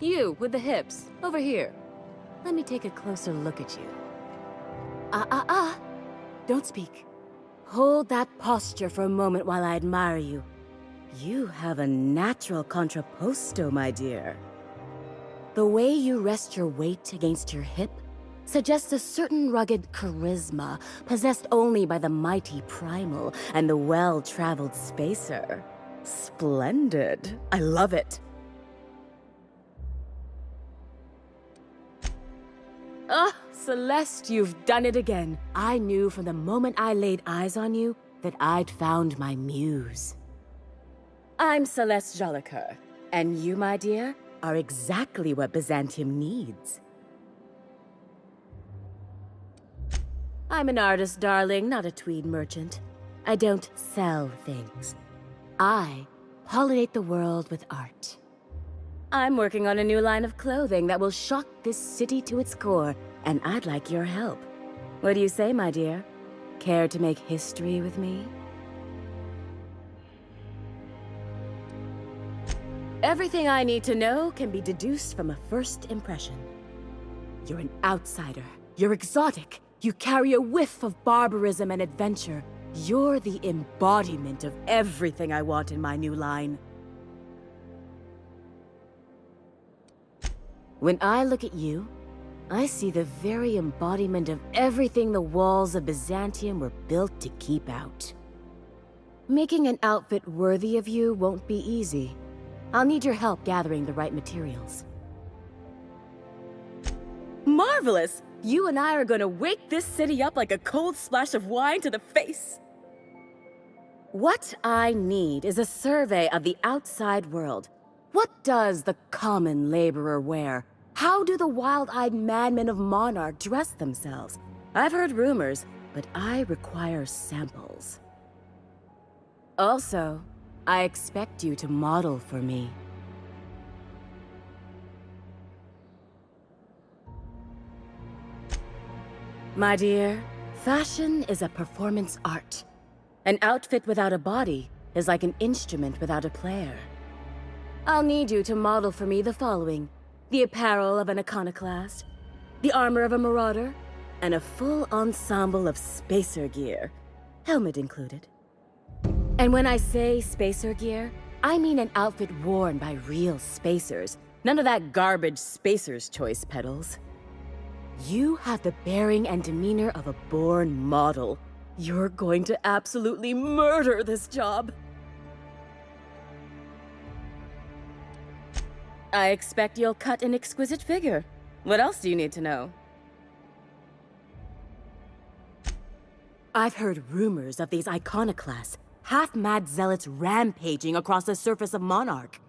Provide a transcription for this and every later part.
You, with the hips. Over here. Let me take a closer look at you. Don't speak. Hold that posture for a moment while I admire you. You have a natural contrapposto, my dear. The way you rest your weight against your hip suggests a certain rugged charisma possessed only by the mighty primal and the well-traveled spacer. Splendid. I love it. Ah, Celeste, you've done it again. I knew from the moment I laid eyes on you that I'd found my muse. I'm Celeste Jolicoeur, and you, my dear, are exactly what Byzantium needs. I'm an artist, darling, not a tweed merchant. I don't sell things. I pollinate the world with art. I'm working on a new line of clothing that will shock this city to its core, and I'd like your help. What do you say, my dear? Care to make history with me? Everything I need to know can be deduced from a first impression. You're an outsider. You're exotic. You carry a whiff of barbarism and adventure. You're the embodiment of everything I want in my new line. When I look at you, I see the very embodiment of everything the walls of Byzantium were built to keep out. Making an outfit worthy of you won't be easy. I'll need your help gathering the right materials. Marvelous! You and I are gonna wake this city up like a cold splash of wine to the face. What I need is a survey of the outside world. What does the common laborer wear? How do the wild-eyed madmen of Monarch dress themselves? I've heard rumors, but I require samples. Also, I expect you to model for me. My dear, fashion is a performance art. An outfit without a body is like an instrument without a player. I'll need you to model for me the following: the apparel of an iconoclast, the armor of a marauder, and a full ensemble of spacer gear, helmet included. And when I say spacer gear, I mean an outfit worn by real spacers, none of that garbage spacer's choice pedals. You have the bearing and demeanor of a born model. You're going to absolutely murder this job. I expect you'll cut an exquisite figure. What else do you need to know? I've heard rumors of these iconoclasts, half-mad zealots rampaging across the surface of Monarch.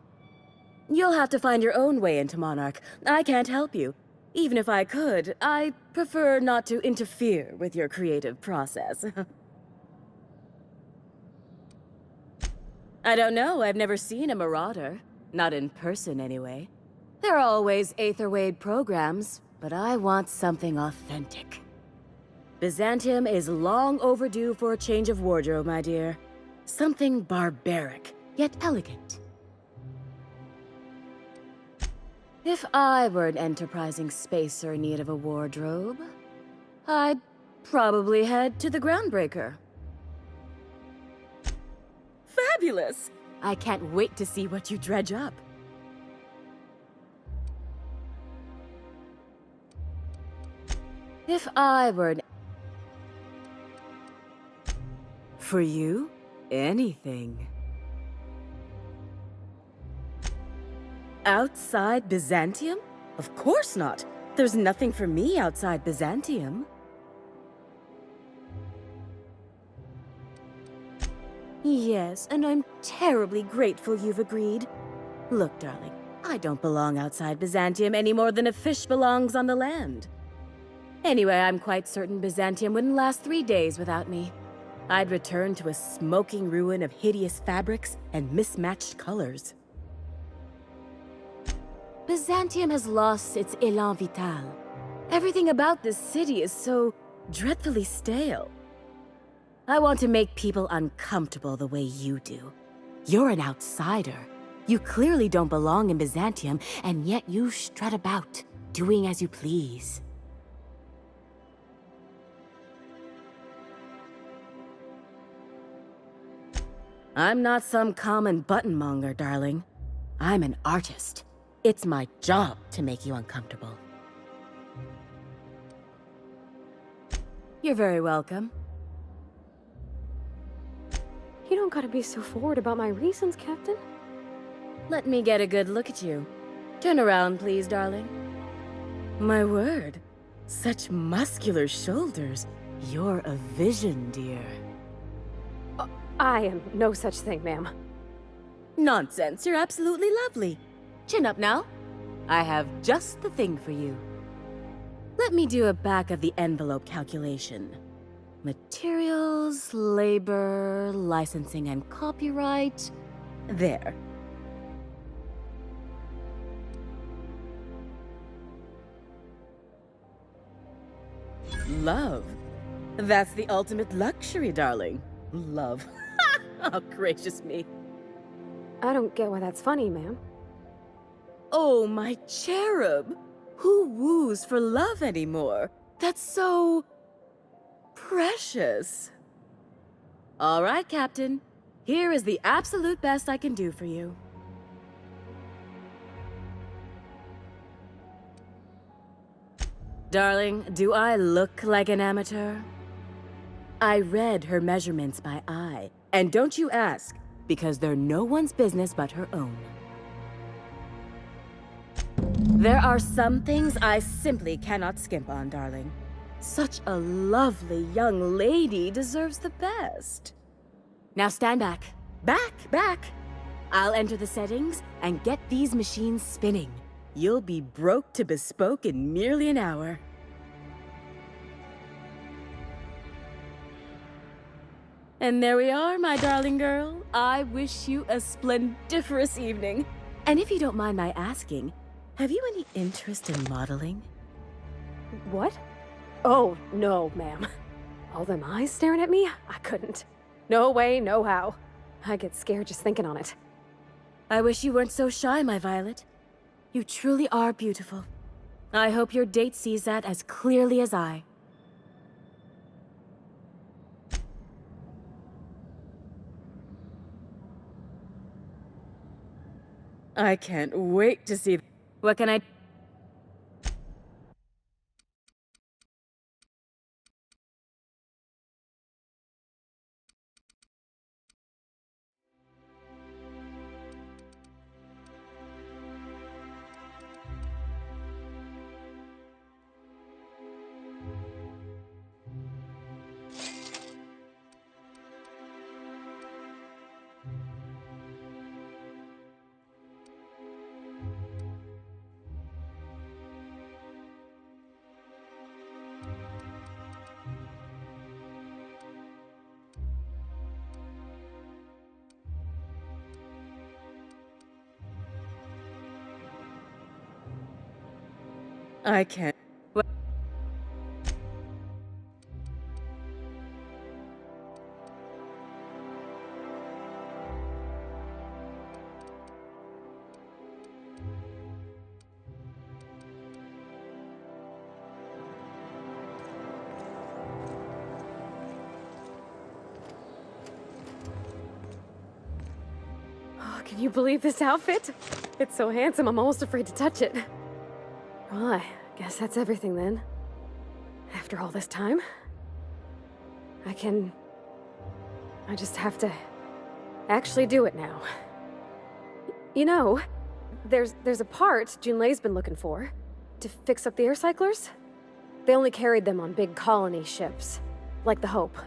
You'll have to find your own way into Monarch. I can't help you. Even if I could, I prefer not to interfere with your creative process. I don't know, I've never seen a marauder. Not in person, anyway. There are always Aetherwade programs, but I want something authentic. Byzantium is long overdue for a change of wardrobe, my dear. Something barbaric, yet elegant. If I were an enterprising spacer in need of a wardrobe, I'd probably head to the Groundbreaker. Fabulous! I can't wait to see what you dredge up. If I were an... For you, anything. Outside Byzantium? Of course not. There's nothing for me outside Byzantium. Yes, and I'm terribly grateful you've agreed. Look, darling, I don't belong outside Byzantium any more than a fish belongs on the land. Anyway, I'm quite certain Byzantium wouldn't last 3 days without me. I'd return to a smoking ruin of hideous fabrics and mismatched colors. Byzantium has lost its élan vital. Everything about this city is so dreadfully stale. I want to make people uncomfortable the way you do. You're an outsider. You clearly don't belong in Byzantium, and yet you strut about, doing as you please. I'm not some common buttonmonger, darling. I'm an artist. It's my job to make you uncomfortable. You're very welcome. You don't gotta be so forward about my reasons, Captain. Let me get a good look at you. Turn around, please, darling. My word. Such muscular shoulders. You're a vision, dear. I am no such thing, ma'am. Nonsense, you're absolutely lovely. Chin up now. I have just the thing for you. Let me do a back-of-the-envelope calculation. Materials, labor, licensing and copyright. There. Love. That's the ultimate luxury, darling. Love. Oh, gracious me. I don't get why that's funny, ma'am. Oh, my cherub. Who woos for love anymore? That's so... precious. All right, Captain. Here is the absolute best I can do for you. Darling, do I look like an amateur? I read her measurements by eye. And don't you ask, because they're no one's business but her own. There are some things I simply cannot skimp on, darling. Such a lovely young lady deserves the best. Now stand back. Back! I'll enter the settings and get these machines spinning. You'll be broke to bespoke in merely an hour. And there we are, my darling girl. I wish you a splendiferous evening. And if you don't mind my asking, have you any interest in modeling? What? Oh, no, ma'am. All them eyes staring at me? I couldn't. No way, no how. I get scared just thinking on it. I wish you weren't so shy, my Violet. You truly are beautiful. I hope your date sees that as clearly as I. I can't wait to see... What can I... I can't... Oh, can you believe this outfit? It's so handsome, I'm almost afraid to touch it. Well, I guess that's everything then. After all this time, I just have to actually do it now. You know, there's a part Junlei's been looking for to fix up the air cyclers. They only carried them on big colony ships, like the Hope.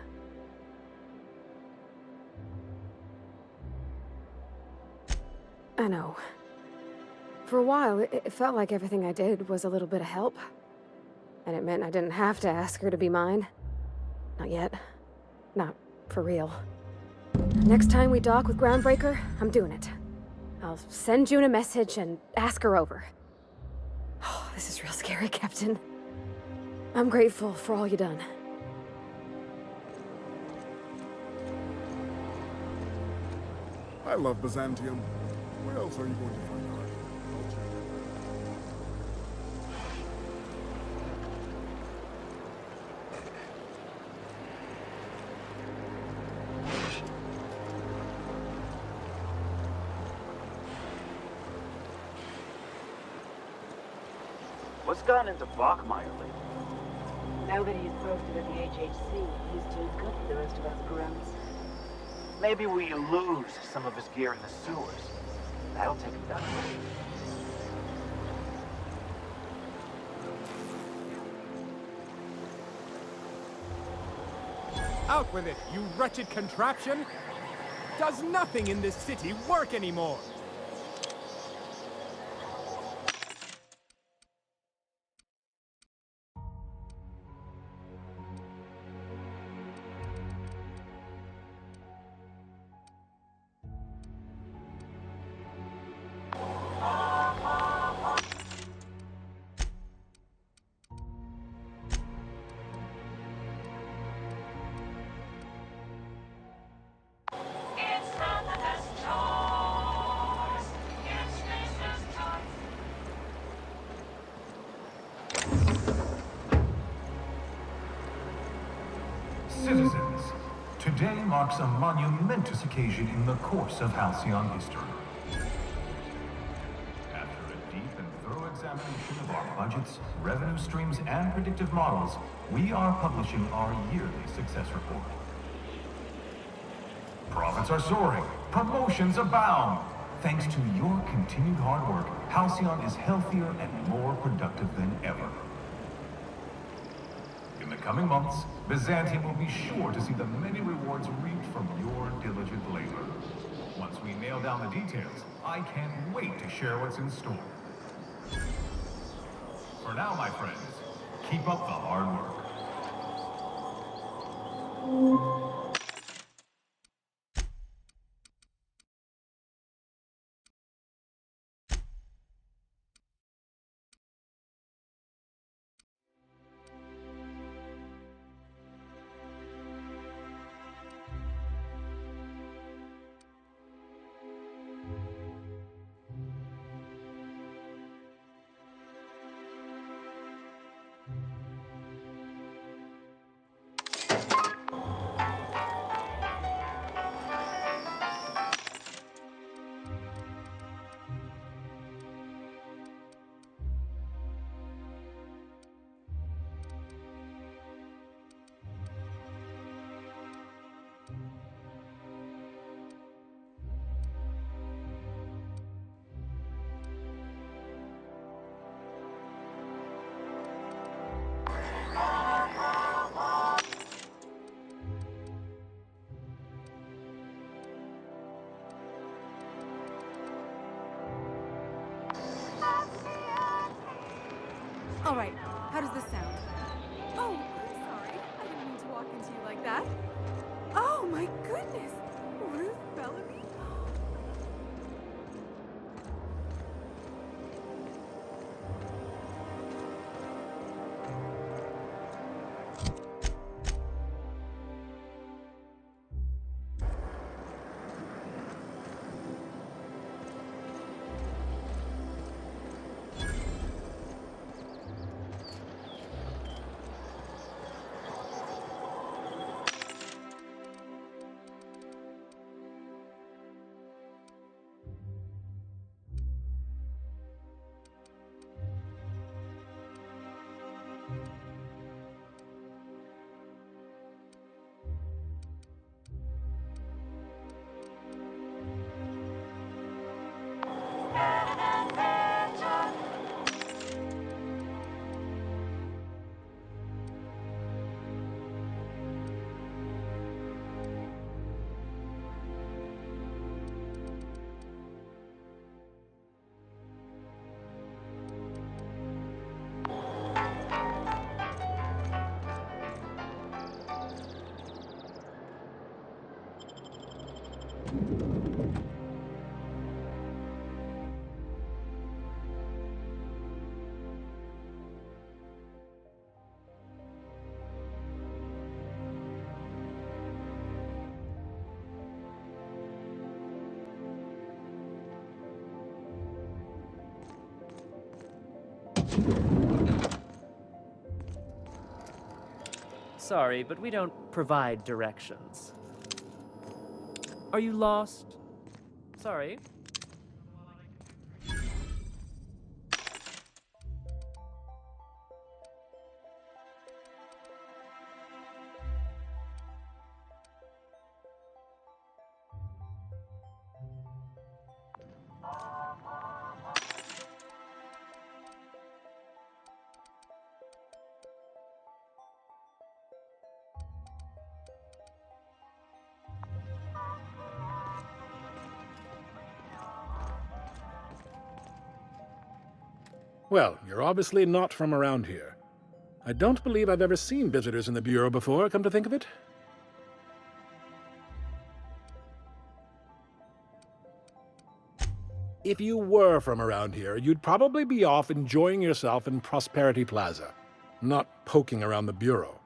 I know. For a while, it felt like everything I did was a little bit of help. And it meant I didn't have to ask her to be mine. Not yet. Not for real. Next time we dock with Groundbreaker, I'm doing it. I'll send June a message and ask her over. Oh, this is real scary, Captain. I'm grateful for all you done. I love Byzantium. Where else are you going to find art? Culture? What's gotten into Bachmeyer lately? Now that he's posted at the HHC, he's too good for the rest of us grunts. Maybe we lose some of his gear in the sewers. That'll take him down. Out with it, you wretched contraption! Does nothing in this city work anymore? Citizens, today marks a monumentous occasion in the course of Halcyon history. After a deep and thorough examination of our budgets, revenue streams, and predictive models, we are publishing our yearly success report. Profits are soaring, promotions abound. Thanks to your continued hard work, Halcyon is healthier and more productive than ever. In the coming months, Byzantium will be sure to see the many rewards reaped from your diligent labor. Once we nail down the details, I can't wait to share what's in store. For now, my friends, keep up the hard work. All right, how does this sound? Oh, I'm sorry. I didn't mean to walk into you like that. Oh, my goodness! Ruth Bellamy? Sorry, but we don't provide directions. Are you lost? Sorry. Well, you're obviously not from around here. I don't believe I've ever seen visitors in the Bureau before, come to think of it. If you were from around here, you'd probably be off enjoying yourself in Prosperity Plaza, not poking around the Bureau.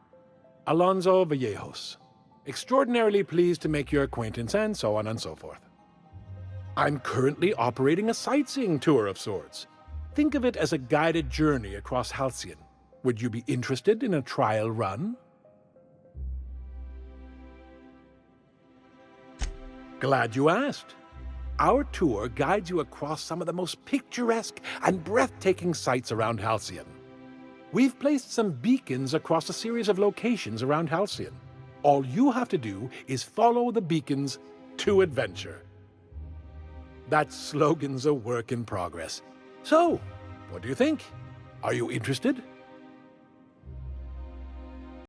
Alonso Vallejos. Extraordinarily pleased to make your acquaintance, and so on and so forth. I'm currently operating a sightseeing tour of sorts. Think of it as a guided journey across Halcyon. Would you be interested in a trial run? Glad you asked. Our tour guides you across some of the most picturesque and breathtaking sights around Halcyon. We've placed some beacons across a series of locations around Halcyon. All you have to do is follow the beacons to adventure. That slogan's a work in progress. So, what do you think? Are you interested?